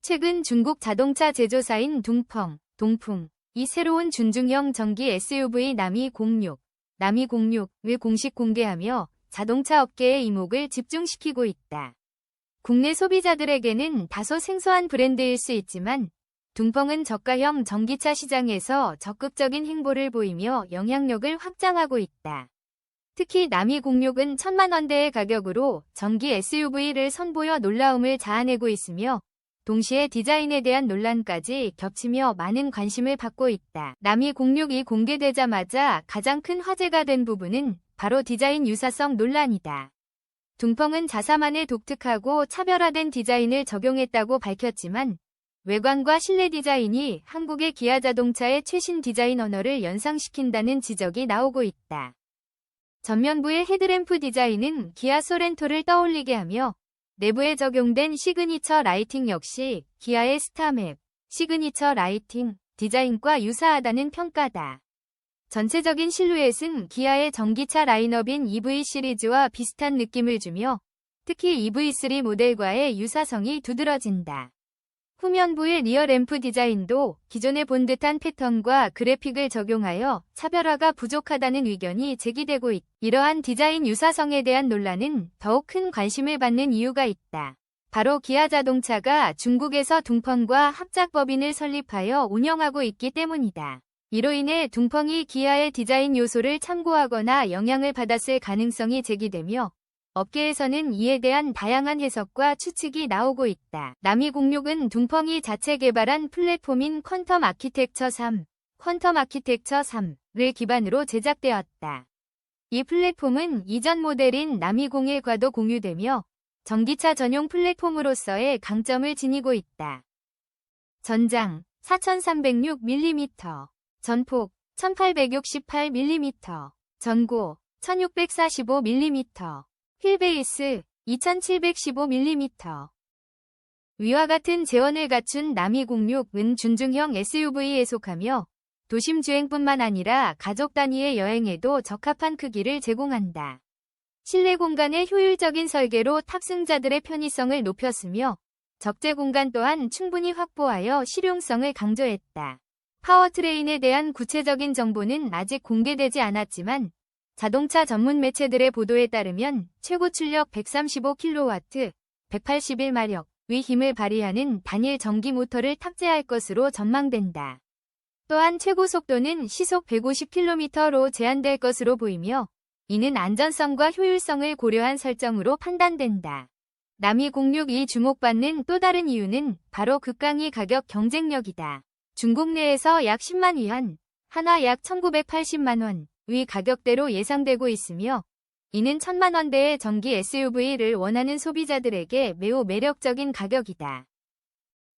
최근 중국 자동차 제조사인 동풍이 새로운 준중형 전기 SUV 나미06을 공식 공개하며 자동차 업계의 이목을 집중시키고 있다. 국내 소비자들에게는 다소 생소한 브랜드일 수 있지만 동풍은 저가형 전기차 시장에서 적극적인 행보를 보이며 영향력을 확장하고 있다. 특히 나미06은 10,000만원대의 가격으로 전기 SUV를 선보여 놀라움을 자아내고 있으며 동시에 디자인에 대한 논란까지 겹치며 많은 관심을 받고 있다. 나미06이 공개되자마자 가장 큰 화제가 된 부분은 바로 디자인 유사성 논란이다. 동풍은 자사만의 독특하고 차별화된 디자인을 적용했다고 밝혔지만 외관과 실내 디자인이 한국의 기아 자동차의 최신 디자인 언어를 연상시킨다는 지적이 나오고 있다. 전면부의 헤드램프 디자인은 기아 소렌토를 떠올리게 하며 내부에 적용된 시그니처 라이팅 역시 기아의 스타맵, 시그니처 라이팅 디자인과 유사하다는 평가다. 전체적인 실루엣은 기아의 전기차 라인업인 EV 시리즈와 비슷한 느낌을 주며 특히 EV3 모델과의 유사성이 두드러진다. 후면부의 리어 램프 디자인도 기존에 본 듯한 패턴과 그래픽을 적용하여 차별화가 부족하다는 의견이 제기되고 있다. 이러한 디자인 유사성에 대한 논란은 더욱 큰 관심을 받는 이유가 있다. 바로 기아 자동차가 중국에서 동풍과 합작법인을 설립하여 운영하고 있기 때문이다. 이로 인해 동풍이 기아의 디자인 요소를 참고하거나 영향을 받았을 가능성이 제기되며 업계에서는 이에 대한 다양한 해석과 추측이 나오고 있다. 나미06은 동풍이 자체 개발한 플랫폼인 퀀텀 아키텍처 3을 기반으로 제작되었다. 이 플랫폼은 이전 모델인 나미01과도 공유되며 전기차 전용 플랫폼으로서의 강점을 지니고 있다. 전장 4306mm, 전폭 1868mm, 전고 1645mm, 휠베이스 2715mm. 위와 같은 재원을 갖춘 나미06은 준중형 SUV에 속하며 도심 주행뿐만 아니라 가족 단위의 여행에도 적합한 크기를 제공한다. 실내 공간의 효율적인 설계로 탑승자들의 편의성을 높였으며 적재 공간 또한 충분히 확보하여 실용성을 강조했다. 파워트레인에 대한 구체적인 정보는 아직 공개되지 않았지만 자동차 전문 매체들의 보도에 따르면 최고 출력 135kW, 181마력의 힘을 발휘하는 단일 전기 모터를 탑재할 것으로 전망된다. 또한 최고 속도는 시속 150km로 제한될 것으로 보이며 이는 안전성과 효율성을 고려한 설정으로 판단된다. 나미06이 주목받는 또 다른 이유는 바로 극강의 가격 경쟁력이다. 중국 내에서 약 10만 위안, 한화 약 1980만원, 의 가격대로 예상되고 있으며 이는 10,000만원대의 전기 SUV를 원하는 소비자들에게 매우 매력적인 가격이다.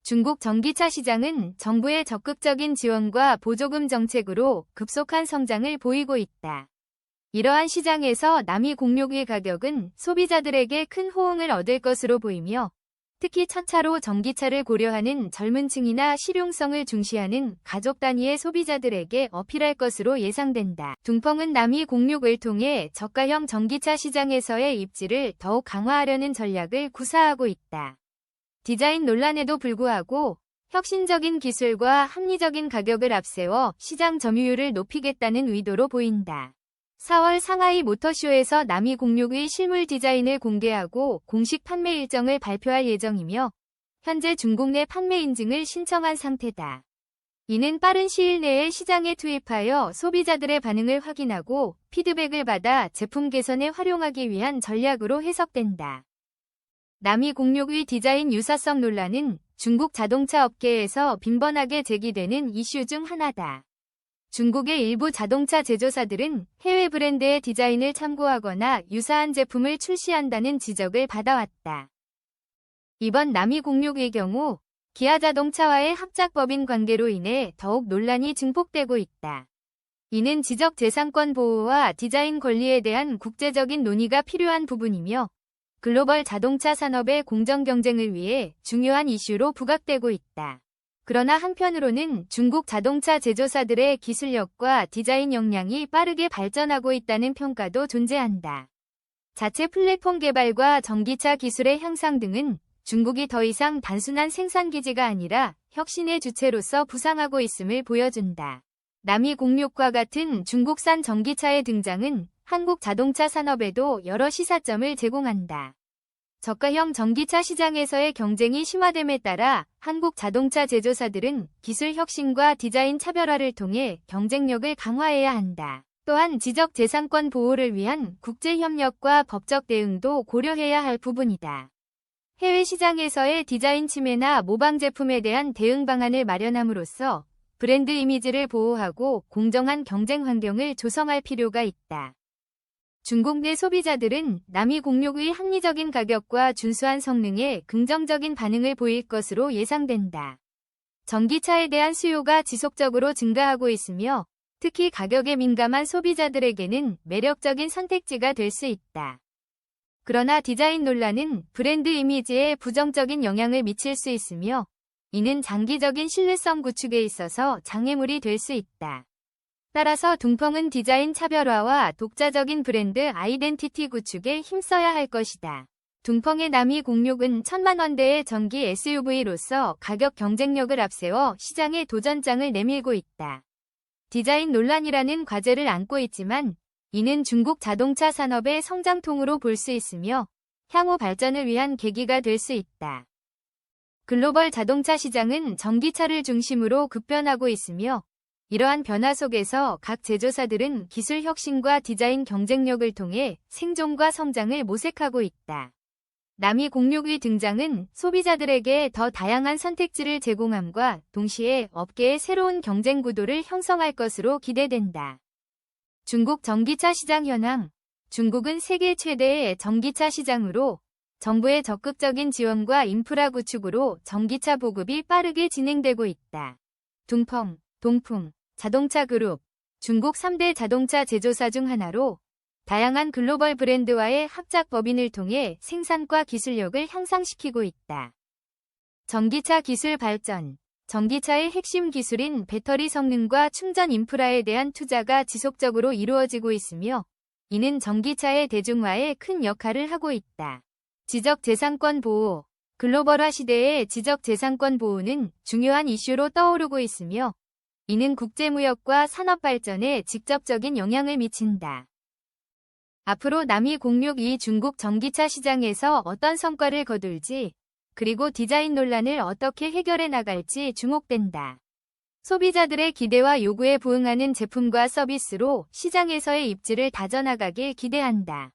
중국 전기차 시장은 정부의 적극적인 지원과 보조금 정책으로 급속한 성장을 보이고 있다. 이러한 시장에서 나미06의 가격은 소비자들에게 큰 호응을 얻을 것으로 보이며 특히 첫 차로 전기차를 고려하는 젊은 층이나 실용성을 중시하는 가족 단위의 소비자들에게 어필할 것으로 예상된다. 동풍은 나미06을 통해 저가형 전기차 시장에서의 입지를 더욱 강화하려는 전략을 구사하고 있다. 디자인 논란에도 불구하고 혁신적인 기술과 합리적인 가격을 앞세워 시장 점유율을 높이겠다는 의도로 보인다. 4월 상하이 모터쇼에서 나미06의 실물 디자인을 공개하고 공식 판매 일정을 발표할 예정이며 현재 중국 내 판매 인증을 신청한 상태다. 이는 빠른 시일 내에 시장에 투입하여 소비자들의 반응을 확인하고 피드백을 받아 제품 개선에 활용하기 위한 전략으로 해석된다. 나미06의 디자인 유사성 논란은 중국 자동차 업계에서 빈번하게 제기되는 이슈 중 하나다. 중국의 일부 자동차 제조사들은 해외 브랜드의 디자인을 참고하거나 유사한 제품을 출시한다는 지적을 받아왔다. 이번 나미06의 경우 기아 자동차와의 합작법인 관계로 인해 더욱 논란이 증폭되고 있다. 이는 지적재산권 보호와 디자인 권리에 대한 국제적인 논의가 필요한 부분이며 글로벌 자동차 산업의 공정 경쟁을 위해 중요한 이슈로 부각되고 있다. 그러나 한편으로는 중국 자동차 제조사들의 기술력과 디자인 역량이 빠르게 발전하고 있다는 평가도 존재한다. 자체 플랫폼 개발과 전기차 기술의 향상 등은 중국이 더 이상 단순한 생산기지가 아니라 혁신의 주체로서 부상하고 있음을 보여준다. 남이06과 같은 중국산 전기차의 등장은 한국 자동차 산업에도 여러 시사점을 제공한다. 저가형 전기차 시장에서의 경쟁이 심화됨에 따라 한국 자동차 제조사들은 기술 혁신과 디자인 차별화를 통해 경쟁력을 강화해야 한다. 또한 지적재산권 보호를 위한 국제협력과 법적 대응도 고려해야 할 부분이다. 해외 시장에서의 디자인 침해나 모방 제품에 대한 대응 방안을 마련함으로써 브랜드 이미지를 보호하고 공정한 경쟁 환경을 조성할 필요가 있다. 중국 내 소비자들은 남이06의 합리적인 가격과 준수한 성능에 긍정적인 반응을 보일 것으로 예상된다. 전기차에 대한 수요가 지속적으로 증가하고 있으며 특히 가격에 민감한 소비자들에게는 매력적인 선택지가 될 수 있다. 그러나 디자인 논란은 브랜드 이미지에 부정적인 영향을 미칠 수 있으며 이는 장기적인 신뢰성 구축에 있어서 장애물이 될 수 있다. 따라서 둥펑은 디자인 차별화와 독자적인 브랜드 아이덴티티 구축에 힘써야 할 것이다. 둥펑의 남이06은 10,000만원대의 전기 SUV로서 가격 경쟁력을 앞세워 시장에 도전장을 내밀고 있다. 디자인 논란이라는 과제를 안고 있지만 이는 중국 자동차 산업의 성장통으로 볼 수 있으며 향후 발전을 위한 계기가 될 수 있다. 글로벌 자동차 시장은 전기차를 중심으로 급변하고 있으며 이러한 변화 속에서 각 제조사들은 기술 혁신과 디자인 경쟁력을 통해 생존과 성장을 모색하고 있다. 남이06의 등장은 소비자들에게 더 다양한 선택지를 제공함과 동시에 업계의 새로운 경쟁 구도를 형성할 것으로 기대된다. 중국 전기차 시장 현황. 중국은 세계 최대의 전기차 시장으로 정부의 적극적인 지원과 인프라 구축으로 전기차 보급이 빠르게 진행되고 있다. 둥펑, 동풍, 자동차 그룹, 중국 3대 자동차 제조사 중 하나로 다양한 글로벌 브랜드와의 합작 법인을 통해 생산과 기술력을 향상시키고 있다. 전기차 기술 발전. 전기차의 핵심 기술인 배터리 성능과 충전 인프라에 대한 투자가 지속적으로 이루어지고 있으며 이는 전기차의 대중화에 큰 역할을 하고 있다. 지적재산권 보호. 글로벌화 시대의 지적재산권 보호는 중요한 이슈로 떠오르고 있으며 이는 국제무역과 산업 발전에 직접적인 영향을 미친다. 앞으로 남이06이 중국 전기차 시장에서 어떤 성과를 거둘지 그리고 디자인 논란을 어떻게 해결해 나갈지 주목된다. 소비자들의 기대와 요구에 부응하는 제품과 서비스로 시장에서의 입지를 다져나가길 기대한다.